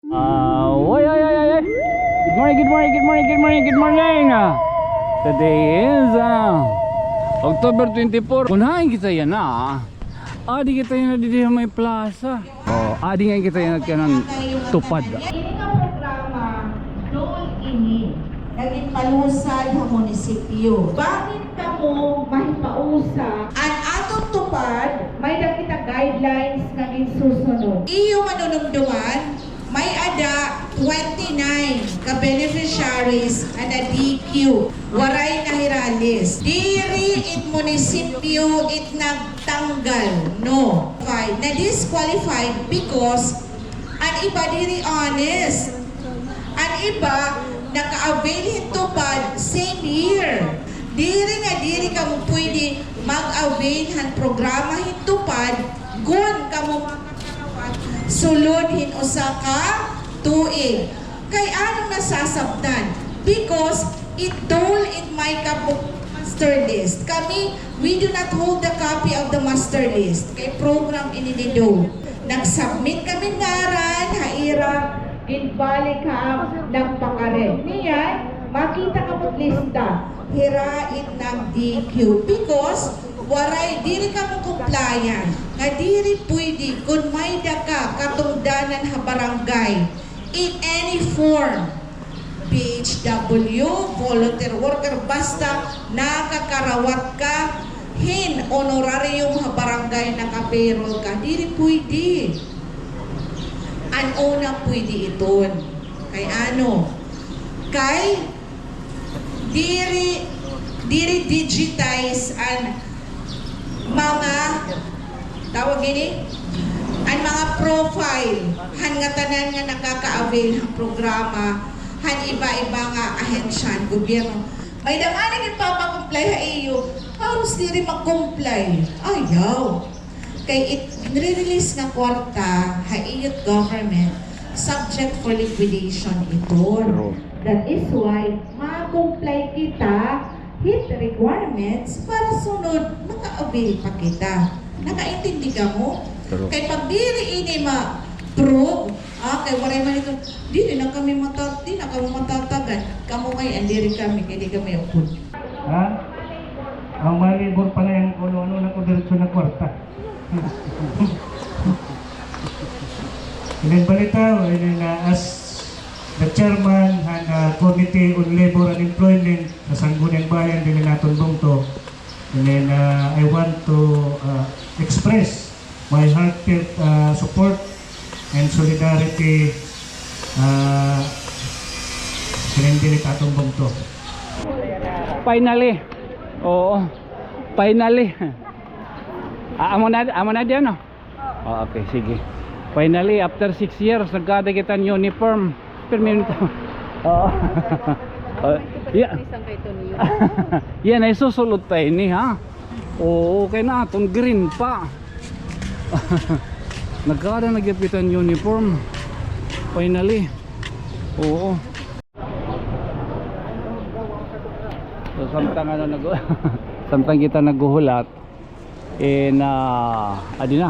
Ay. Good morning. Today is October 24. Unahin kita yan na. Adi kita yan na dito may plaza. Adi nga kita yan nagkanan tupad. Ini nga programa, doon ini, naging palusad sa munisipyo. Bakit ka mo mahipausa? Ang atong tupad, may nakita guidelines na susunod. Iyo manunumduman, may ada 29 ka-beneficiaries and a DQ. Waray na hiralis. Diri it munisipyo it nagtanggal. No. Na-disqualified because ang iba diri honest. Ang iba naka-avail hitupad same year. Diri ka mo pwede mag-avail han programa hitupad gun ka mo sulod hin usa ka tuig. Kay anong nasasabtan? Because it told in my master list. Kami, we do not hold the copy of the master list. Kay program inidido. Nag-submit kami ngaran, haira, ginbalik ka, nagpakaret. Niyan, makita ka mo lista. Hirain ng DQ. Because, waray, diri ka mo compliant. Nga diri pwede, kung may daka, katungdanan ha barangay, in any form, PHW, volunteer worker, basta nakakarawat ka, hin, honorarium ha barangay, naka-payroll ka, diri pwede. Ang una pwede iton. Kay ano? Kay, diri digitize ang mga tawag ini ang mga profile han nga tanan nga nakaka-avail ng programa han iba-iba nga ahensya gobyerno may damanig ipapakomply ha iyo haros diri mag-comply ayaw kay nire-release nga kwarta ha iyot government subject for liquidation ito. That is why ma-comply kita hit requirements para sunod maka-avail pa kita. Nakaintindi ka mo? Kay pag diri ini ma-prove, kay waray man ito, di na kami matatagan. Kamo kay andiri kami, kay di kami upod. Ha? Ang malibor pala yung ano na ko diretso na kwarta. Ilang balita, as the chairman and Committee on Labor and Employment sa Sangguniang Bayan din naton bungto. And then I want to express my heartfelt support and solidarity din natong bungto. Finally. Oo. Finally. Amo na diyan no. Okay, sige. Finally, after 6 years, nagkada kita ng uniform. Per minuto. Oo. Yan ay susulot tayo ni ha. Oo, okay na. Itong green pa. Nagkada nagyapitan uniform. Finally. Oo. So, samtang kita naghuhulat. Adi na.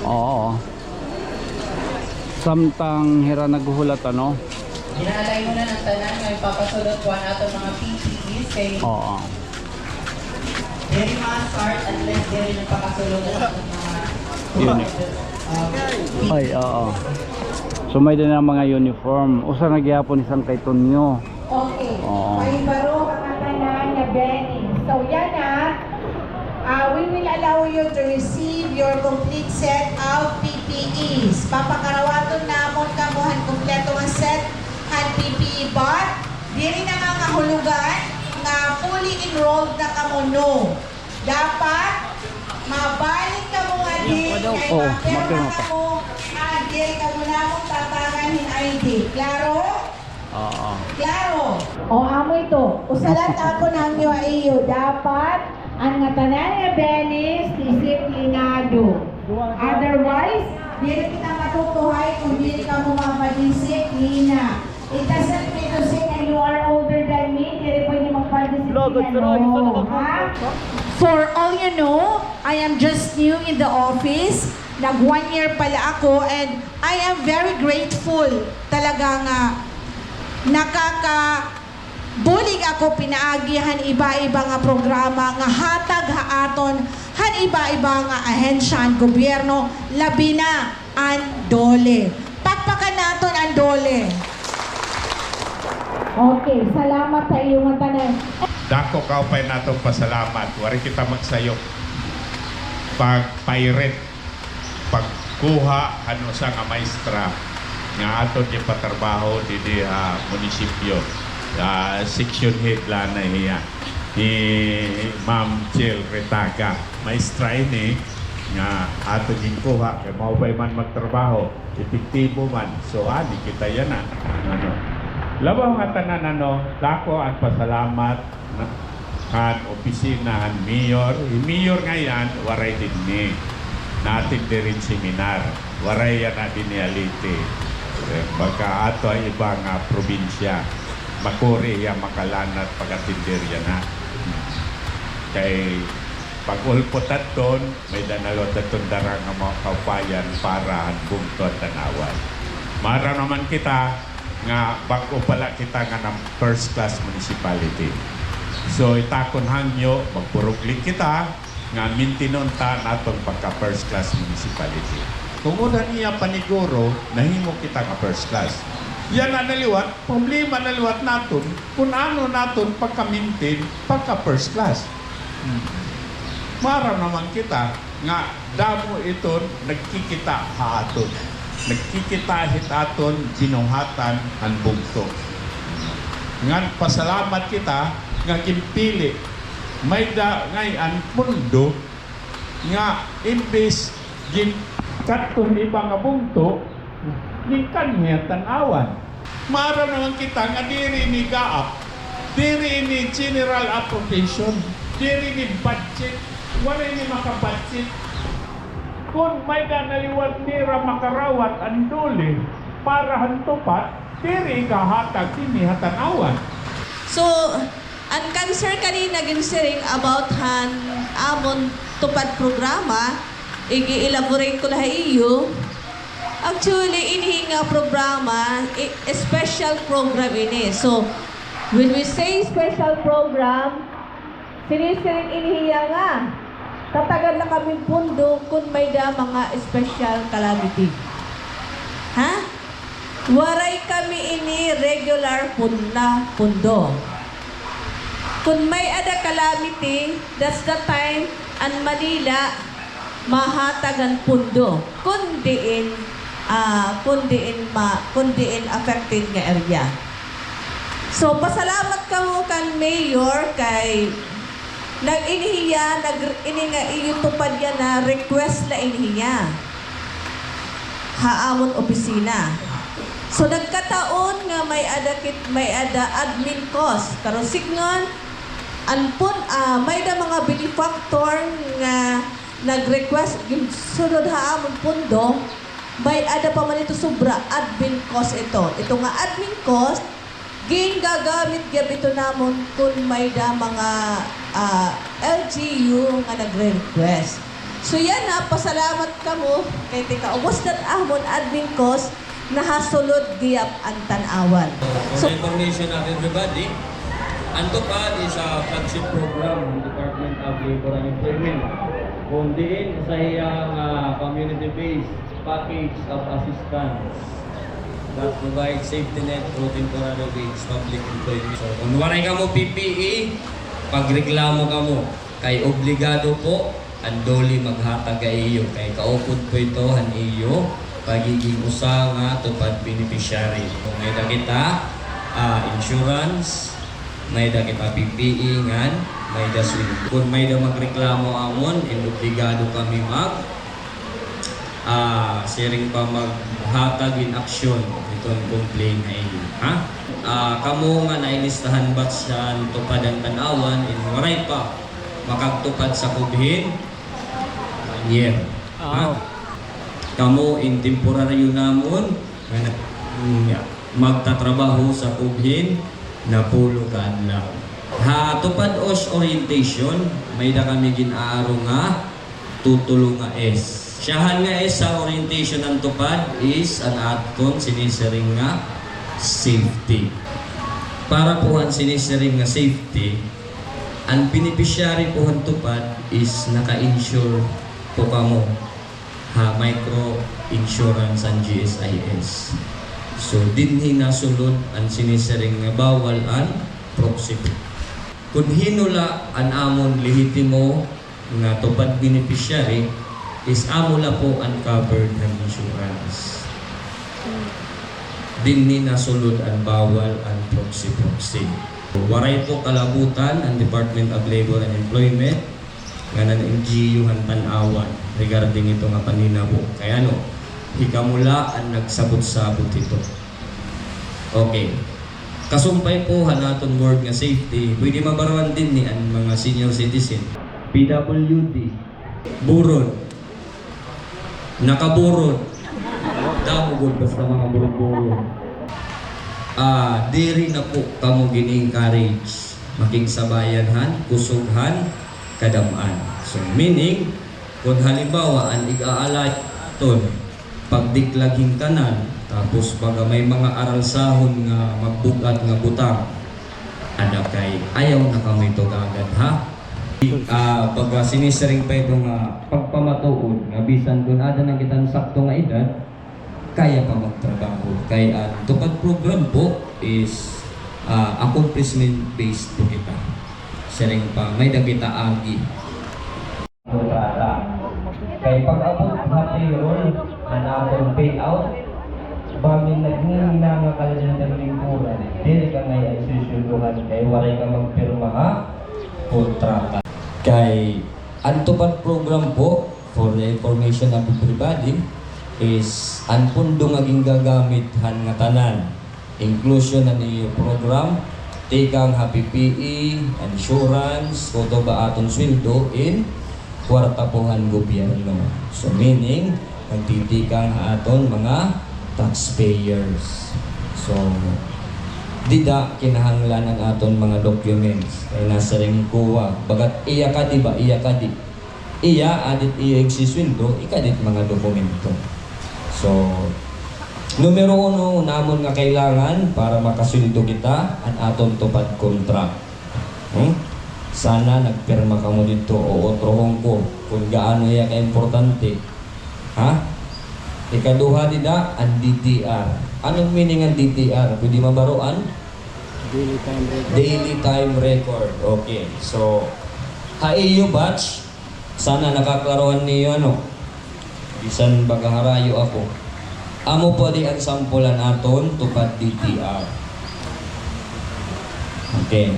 Oo. Samtang hira naghuhulat ano. Inaalay mo na ng tanan may papasulot po nato mga PPEs kay very mga start at least very nagpapasulot na mga ay so may din ang mga uniform usa nagyapon isang kay Tonyo. Okay. May baro ka tanan na Benny. So yan we will allow you to receive your complete set of PPEs. Papakarawaton namon kamuhan kompleto nga set han PPE but diri na mga hulugan nga fully enrolled na kamo no. Dapat mabalik ka mo nga din kay mapirma ka mo diri ka mo namon tatangan hin ID. Klaro? Klaro. Amo ito. Usalat ako ng iyo dapat ang nga tanan nga benis disiplinado. Otherwise, dili kita matutuhay kung dili ka mo mapadisiplina. It doesn't mean to say that you are older than me, dili pwede magpadisiplina. No, ha? For all you know, I am just new in the office. Nag 1 year pala ako and I am very grateful. Talagang bulig ako pinaagihan iba-iba nga programa nga hatag haaton han iba-iba nga ahensya ang gobyerno labi na ang DOLE. Pakpakan naton ang DOLE. Okay, salamat sa iyong tanan. Dako kaupay natong pasalamat. Wari kita magsayok. Pag-pirate, pagkuha ano sa nga maestra nga aton ipatrabaho didi munisipyo. Section head lang na hiya. Ni Ma'am Jill Retaga. Maestra ini nga aton yung kuha. Kaya maupay man magtrabaho. Epektibo man. So, di kita yan na. Ano. Labaw nga tanan dako ang pasalamat ang opisina ang mayor. Yung mayor ngayon, waray din ni. Natin din seminar. Waray yan na dinialite. Baka ato ay ibang probinsya. Makuri yan makalanat pagatindir yan na. Kay pag-ulpotat doon, may danalot at darang ng mga kaupayan para ang bungtod tanawan. Mara naman kita nga bago pala kita nga ng first class municipality. So itakon hangyo, magpurugli kita nga mintinon ta natong pagka first class municipality. Kung una niya paniguro, nahimo kita nga first class. Yan na naliwat, problema naliwat naton kung ano naton pagka-maintain pagka first class. Mara naman kita nga damo ito nagkikita haaton. Nagkikita hitaton binuhatan ang bugto. Ngan pasalamat kita nga kimpili may da ngay ang mundo nga imbes gin katon ibang nga bugto ni kanya tanawan. Mara naman kita nga diri ni gaap, diri ni general appropriation, diri ni budget, wala ni makabudget. Kung may ganaliwat nira makarawat ang DOLE para hantupat, diri kahatag kini hatanawan. So, ang concern kanina ginsiring about han amon tupad programa, igi-elaborate ko lahat iyo. Actually, ini nga programa, special program ini. So, when we say special program, sinisiring inihiya nga. Tatagal na kami pundo kung may da mga special calamity. Ha? Waray kami ini regular pundo. Kung may ada calamity, that's the time ang Manila mahatagan pundo. Kundiin affected nga area. So, pasalamat ka mo kan Mayor kay nag-inihiya, iyutupad yan na request na inihiya. Haamon opisina. So nagkataon nga may ada admin cost. Karon signon anpon may da mga benefactor nga nag-request sunod haamon pundo, may ada pa man ito sobra admin cost ito. Ito nga admin cost gagamit gyud ito namon kung may da mga LGU nga nagre-request. So yan na, pasalamat ka mo kay tika ubos dat ahmon admin cost na hasulod giyap ang tanawan. So, information of everybody, Antupad is a flagship program ng Department of Labor and Employment. Kung diin sa iyang community-based package of assistance that provides safety net through temporary wage public employment. So, kung waray ka mo PPE, pagreklamo ka mo, kay obligado po, ang DOLE maghatag ka iyo. Kay kaupod po ito, ang iyo, pagiging usa nga tupad beneficiary. Kung may dakita, insurance, may dakita PPE ngan, may da swing. Kung may da magreklamo amon, obligado kami sharing pa maghatag in action itong complaint na iyo. Kamo nga nailistahan ba siya tupad ang tanawan, waray pa makagtupad sa kubhin, 1 year. Kamo in temporaryo namon magtatrabaho sa kubhin na pulo ka adlaw. Tupad os orientation, may da kami ginaaro nga tutulong nga S. Siyahan nga sa orientation ng tupad is an aton sinisiring nga safety. Para po ang sinisiring nga safety, ang beneficiary po ang tupad is naka-insure po kamo ha micro insurance ang GSIS. So dinhi nasulod ang sinisiring nga bawal ang proxy. Kung hinula ang amon lehitimo nga tupad beneficiary is amula po uncovered ng insurance. Dinhi nasulod ang bawal ang proxy. Waray po kalabutan ang Department of Labor and Employment nga nang-NGO ang tanawan regarding ito nga paninabo. Kaya no, hikamula ang nagsabot-sabot ito. Okay. Kasumpay po hanaton word nga safety, pwede mabarawan din ni ang mga senior citizen. PWD, burod, nakaburod, damugod basta mga burod-burod. Diri na po kamo gini-encourage makigsabayanhan, kusughan, kadamaan. So meaning, kung halimbawa ang ig-aalay ton pagdiklaging tanan, tapos pag may mga aralsahon nga magbugat nga butang, ada kay ayaw na kami ito agad ha. Pag sinisiring pa ito nga pagpamatuod nga bisan kung ada na kitang sakto nga edad, kaya pa magtrabaho. Kaya tupad program po is accomplishment based po kita. Siring pa may dagita agi. Kaya pag abot na payroll, anatong payout, bagay nagningina nga kalajan ng lingkuran, dili ka ngay ay susuduhan kay waray ka magpirma ha kontrata. Kay ang tupad program po, for the information of everybody, is ang pundo nga gagamit han nga tanan. Inclusion na ni program, tikang happy PE, insurance, koto ba aton sweldo in kwarta pohan gobyerno. So meaning, nagtitikang aton mga taxpayers. So, dida kinahanglan ang aton mga documents. Kaya nasa ring kuwa. Bagat iya ka di ba? Iya ka di. Iya, adit iya eksiswindo, ikadit mga dokumento. So, numero 1 namon nga kailangan para makasweldo kita ang aton tupad contract. Sana nagpirma ka mo dito o otrohong ko kung gaano iya ka-importante. Ha? Ikaduha dida ang DTR. Anong meaning ang DTR? Pwede mabaruan? Daily time record. Okay. So, HAEU batch. Sana nakaklaruhan niyo ano. Bisan bagaharayo ako. Amo po di ang sampulan aton tupad DTR. Okay.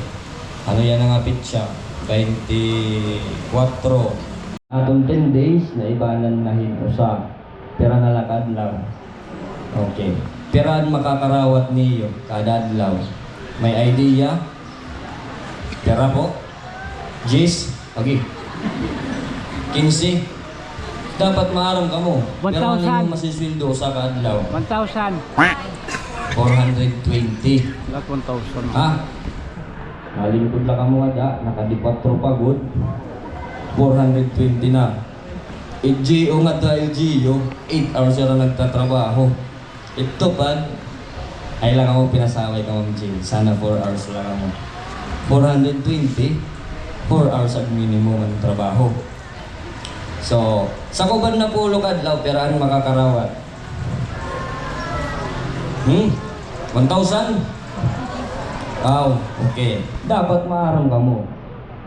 Ano yan ang apit siya? 24. Atong 10 days na ibanan na hinusa. Pera nalakad lang. Okay. Pera makakarawat niyo kada adlaw. May idea? Pera po? Jis? Okay. 15. Dapat maaram ka mo. 1,000. Pero ano yung masisweldo sa kaadlaw? 1,000. 420. Lahat 1,000. Ha? Nalingkod lang ka mo ada, nakadipatro pagod. 420 na. LGO nga tayo, LGO. 8 hours na nagtatrabaho. Ito pa, ay lang ako pinasaway ka mong Jill. Sana 4 hours lang ako. 420, 4 hours at minimum ang trabaho. So, sa kuban na po kadlaw, peraan makakarawat. 1,000? Okay. Dapat maaram ka mo.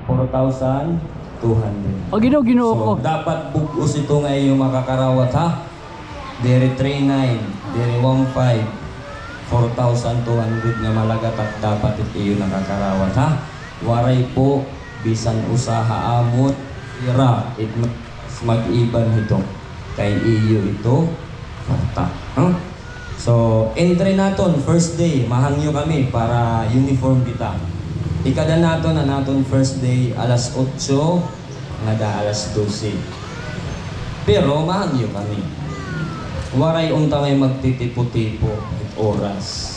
4,200. Ginoo ko. So, dapat bugos ito nga yung makakarawat ha. Dere 39, dere 15, 4,200 nga malagat at dapat ito yung nakakarawat ha. Waray po, bisan usaha amot, ira, mag-iban ito. Kay iyo ito, kwarta. Huh? So, entry naton, first day, mahangyo kami para uniform kita. Ikada naton na naton first day, alas 8, ngada alas 12. Pero mahangyo kami. Waray unta may magtitipo-tipo oras.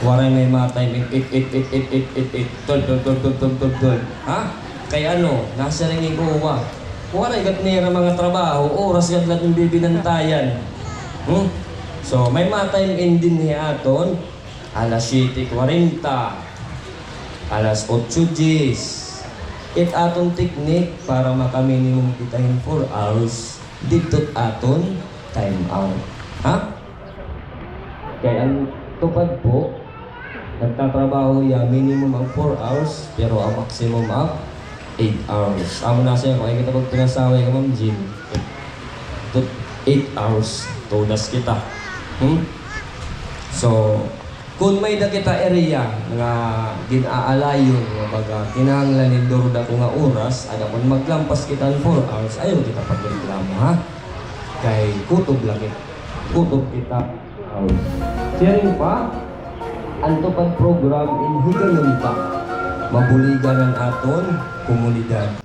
Waray may mga time 8, tol. Ha? Kaya ano, nasa rin ikuha. wala ikat nira mga trabaho, oras gat lahat ng bibinantayan. So, may mga time ending niya aton, alas 7:40, alas 8:10. It aton teknik para makaminimum kita in 4 hours, dito aton time out. Ha? Kaya ang tupad po, nagtatrabaho ya minimum ang 4 hours, pero ang maximum ang 8 hours. Amo na siya, kung kita pag pinasaway ka ma'am Jean, 8 hours, tudas kita. So, kung may da kita area nga ginaalayo nga baga kinahanglan ni Dorda ko nga oras, ada kung maglampas kita ng 4 hours, ayaw kita pagreklamo ha. Kay kutob langit, kutob kita hours. Sharing pa, anto pag program in higayon pa, mabuligan ang aton komunidad.